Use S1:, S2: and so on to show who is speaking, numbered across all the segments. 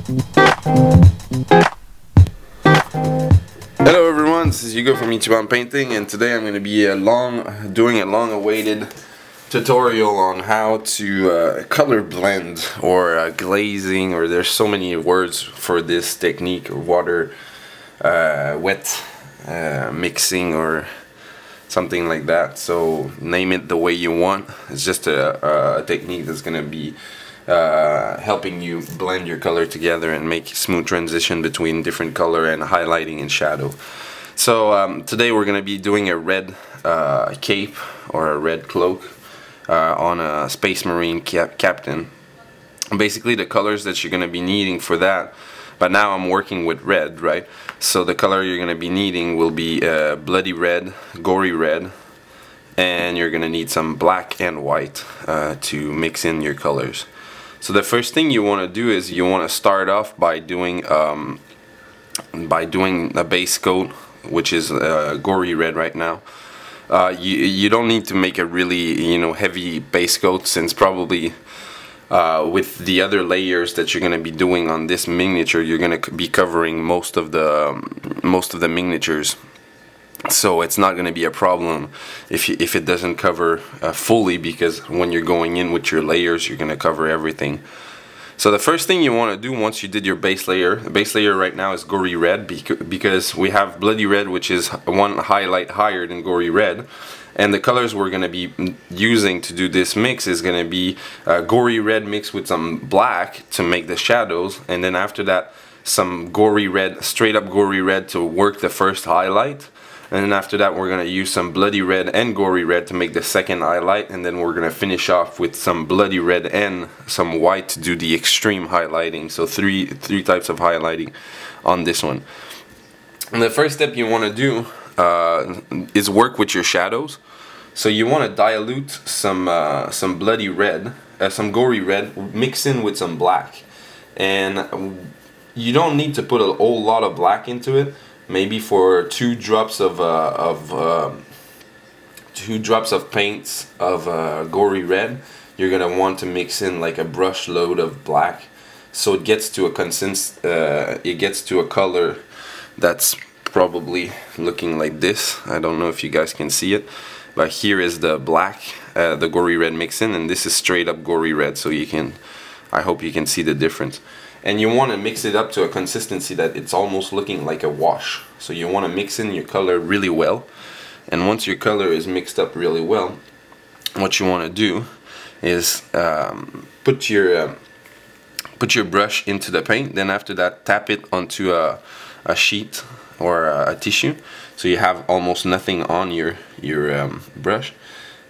S1: Hello everyone, this is Hugo from YouTube on Painting, and today I'm going to be doing a long-awaited tutorial on how to color blend or glazing, or there's so many words for this technique, or water wet mixing or something like that. So name it the way you want. It's just a technique that's going to be helping you blend your color together and make smooth transition between different color and highlighting and shadow. So today we're going to be doing a red cape or a red cloak on a Space Marine captain. Basically the colors that you're going to be needing for that, but now I'm working with red, right? So the color you're going to be needing will be bloody red, gory red, and you're going to need some black and white to mix in your colors. So the first thing you want to do is you want to start off by doing a base coat, which is gory red right now. You don't need to make a really heavy base coat, since probably with the other layers that you're going to be doing on this miniature, you're going to be covering most of the miniatures. So it's not going to be a problem if it doesn't cover fully, because when you're going in with your layers, you're going to cover everything. So the first thing you want to do once you did your base layer, the base layer right now is gory red, because we have bloody red, which is one highlight higher than gory red. And the colors we're going to be using to do this mix is going to be gory red mixed with some black to make the shadows, and then after that some gory red, straight up gory red, to work the first highlight. And then after that we're going to use some bloody red and gory red to make the second highlight, and then we're going to finish off with some bloody red and some white to do the extreme highlighting. So three types of highlighting on this one. And the first step you want to do is work with your shadows. So you want to dilute some bloody red, some gory red, mix in with some black. And you don't need to put a whole lot of black into it. Maybe for 2 drops of paints of gory red, you're gonna want to mix in like a brush load of black, so it gets to a color that's probably looking like this. I don't know if you guys can see it, but here is the black, the gory red mix in, and this is straight up gory red. So I hope you can see the difference. And you want to mix it up to a consistency that it's almost looking like a wash. So you want to mix in your color really well. And once your color is mixed up really well, what you want to do is put your brush into the paint. Then after that, tap it onto a sheet or a tissue, so you have almost nothing on your brush.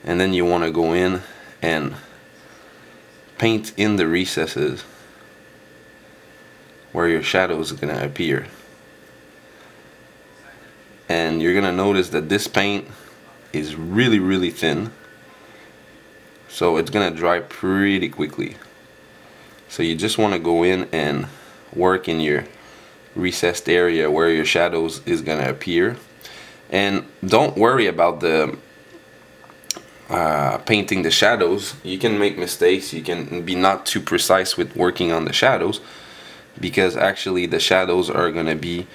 S1: And then you want to go in and paint in the recesses where your shadows are going to appear. And you're going to notice that this paint is really thin, so it's going to dry pretty quickly. So you just want to go in and work in your recessed area where your shadows is going to appear. And don't worry about the painting the shadows. You can make mistakes, you can be not too precise with working on the shadows, because actually the shadows are going to be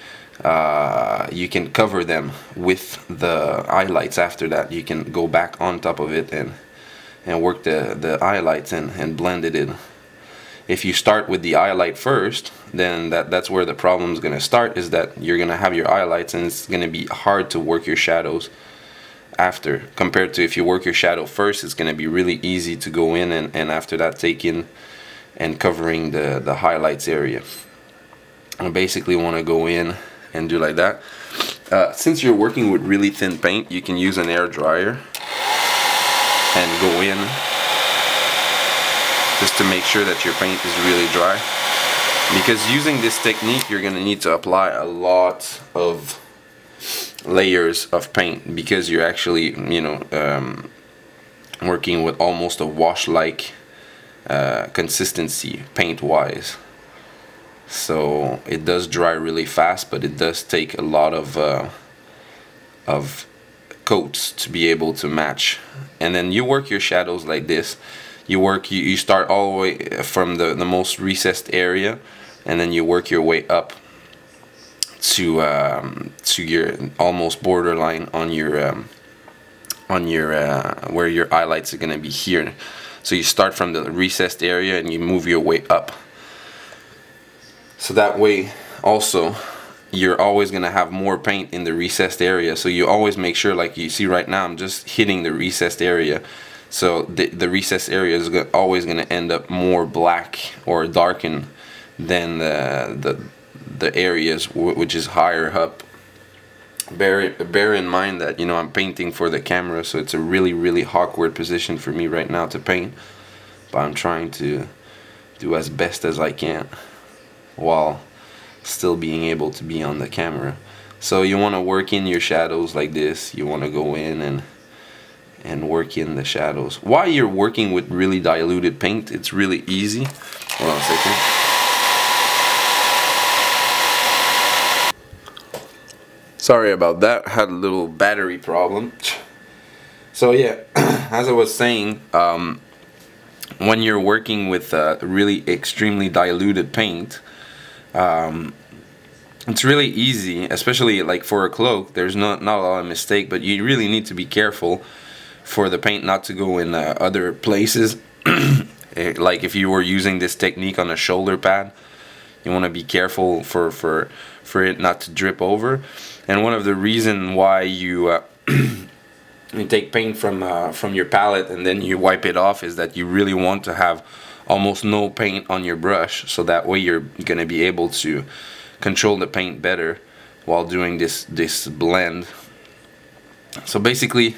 S1: you can cover them with the highlights. After that you can go back on top of it and work the highlights and blend it in. If you start with the highlight first, then that's where the problem is going to start, is that you're going to have your highlights and it's going to be hard to work your shadows after, compared to if you work your shadow first. It's going to be really easy to go in and after that take in and covering the highlights area. I basically want to go in and do like that. Since you're working with really thin paint, you can use an air dryer and go in just to make sure that your paint is really dry, because using this technique you're going to need to apply a lot of layers of paint, because you're actually working with almost a wash-like consistency paint wise. So it does dry really fast, but it does take a lot of coats to be able to match. And then you work your shadows like this. You start all the way from the most recessed area and then you work your way up to your almost borderline on your where your highlights are going to be here. So you start from the recessed area and you move your way up. So that way also you're always going to have more paint in the recessed area. So you always make sure, like you see right now, I'm just hitting the recessed area. So the recessed area is always going to end up more black or darkened than the areas which is higher up. Bear in mind that, you know, I'm painting for the camera, so it's a really awkward position for me right now to paint, but I'm trying to do as best as I can while still being able to be on the camera. So you want to work in your shadows like this. You want to go in and work in the shadows. While you're working with really diluted paint, it's really easy. Hold on a second. Sorry about that, had a little battery problem. So yeah, as I was saying, when you're working with really extremely diluted paint, it's really easy, especially like for a cloak. There's not a lot of mistake, but you really need to be careful for the paint not to go in other places. Like if you were using this technique on a shoulder pad, you want to be careful for it not to drip over. And one of the reasons why you you take paint from your palette and then you wipe it off is that you really want to have almost no paint on your brush, so that way you're gonna be able to control the paint better while doing this blend. So basically, you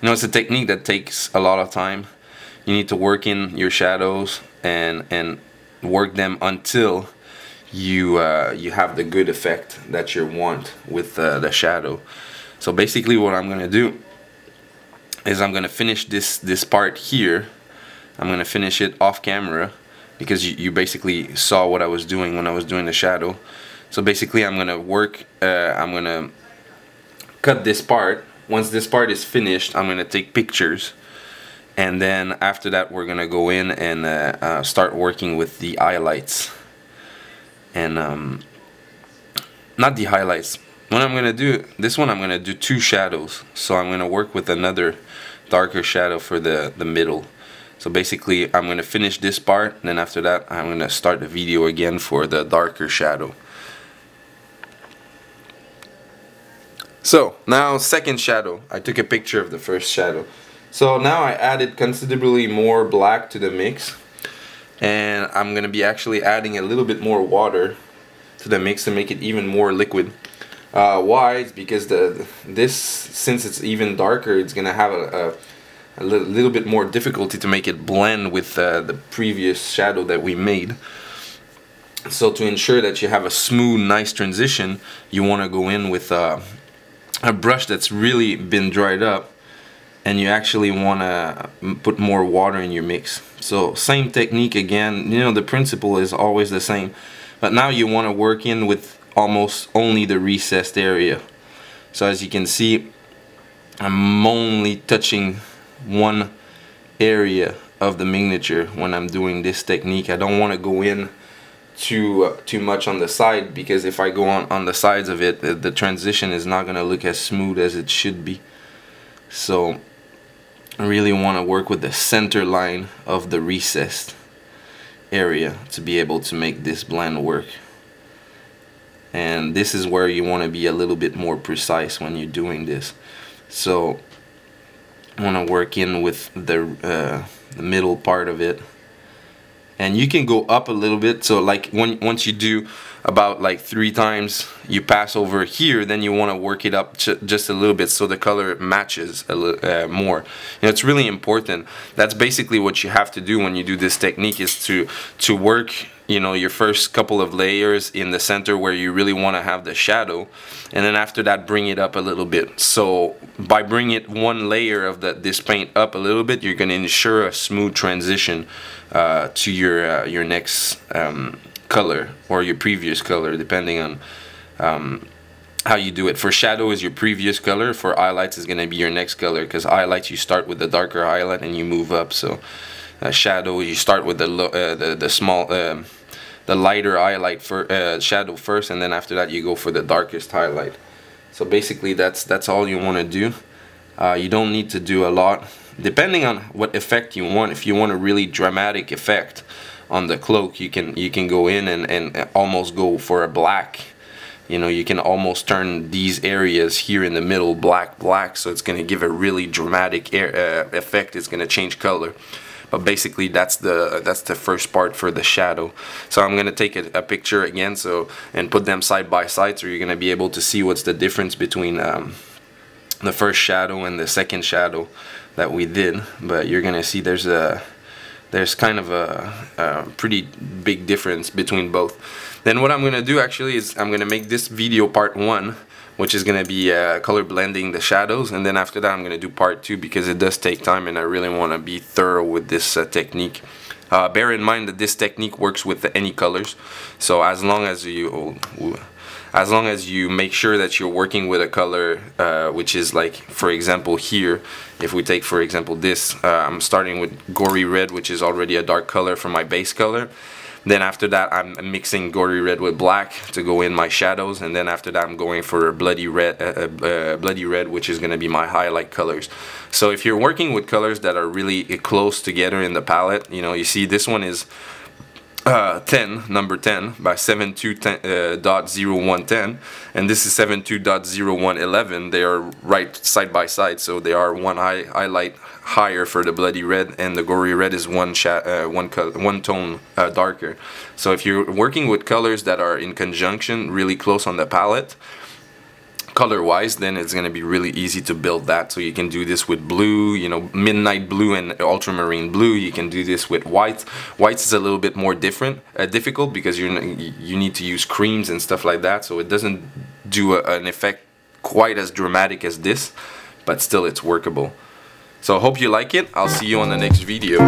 S1: know, it's a technique that takes a lot of time. You need to work in your shadows and work them until you have the good effect that you want with the shadow. So basically what I'm gonna do is I'm gonna finish this part here. I'm gonna finish it off camera because you basically saw what I was doing when I was doing the shadow. So basically I'm gonna work, I'm gonna cut this part. Once this part is finished, I'm gonna take pictures, and then after that we're gonna go in and start working with the highlights. And not the highlights. What I'm gonna do, this one I'm gonna do 2 shadows. So I'm gonna work with another darker shadow for the middle. So basically I'm gonna finish this part, and then after that I'm gonna start the video again for the darker shadow. So now second shadow, I took a picture of the first shadow. So now I added considerably more black to the mix, and I'm gonna be actually adding a little bit more water to the mix to make it even more liquid. Why? It's because this, since it's even darker, it's gonna have a little bit more difficulty to make it blend with the previous shadow that we made. So to ensure that you have a smooth, nice transition, you want to go in with a brush that's really been dried up, and you actually want to put more water in your mix. So same technique again, you know, the principle is always the same, but now you want to work in with almost only the recessed area. So as you can see, I'm only touching one area of the miniature when I'm doing this technique. I don't want to go in too much on the side, because if I go on the sides of it, the transition is not going to look as smooth as it should be. So I really want to work with the center line of the recessed area to be able to make this blend work. And this is where you want to be a little bit more precise when you're doing this. So I want to work in with the middle part of it, and you can go up a little bit. So like once you do about like 3 times, you pass over here, then you want to work it up just a little bit so the color matches a little more. You know, it's really important. That's basically what you have to do when you do this technique, is to work, you know, your first couple of layers in the center where you really want to have the shadow, and then after that bring it up a little bit. So by bringing it one layer of this paint up a little bit, you're going to ensure a smooth transition to your next color or your previous color, depending on how you do it. For shadow is your previous color, for highlights is going to be your next color, because highlights you start with the darker highlight and you move up. So shadow you start with the the lighter highlight for shadow first, and then after that you go for the darkest highlight. So basically that's all you want to do. You don't need to do a lot, depending on what effect you want. If you want a really dramatic effect on the cloak, you can go in and almost go for a black. You know, you can almost turn these areas here in the middle black, so it's going to give a really dramatic effect. It's going to change color. But basically that's the first part for the shadow. So I'm going to take a picture again, and put them side by side, so you're going to be able to see what's the difference between the first shadow and the second shadow that we did. But you're going to see there's kind of a pretty big difference between both. Then what I'm going to do actually is I'm going to make this video part 1, which is going to be color blending the shadows, and then after that I'm going to do part 2, because it does take time and I really want to be thorough with this technique. Bear in mind that this technique works with any colors, so as long as you make sure that you're working with a color which is, like, for example here, if we take for example this, I'm starting with gory red, which is already a dark color for my base color. Then after that I'm mixing gory red with black to go in my shadows, and then after that I'm going for a bloody red, which is going to be my highlight colors. So if you're working with colors that are really close together in the palette, you know, you see this one is number 10 by 72.0110, and this is 72.0111. They are right side by side, so they are one highlight higher for the bloody red, and the gory red is one tone darker. So if you're working with colors that are in conjunction, really close on the palette color wise, then it's going to be really easy to build that. So you can do this with blue, you know, midnight blue and ultramarine blue. You can do this with white. Whites is a little bit more difficult, because you need to use creams and stuff like that, so it doesn't do an effect quite as dramatic as this, but still it's workable. So I hope you like it. I'll see you on the next video.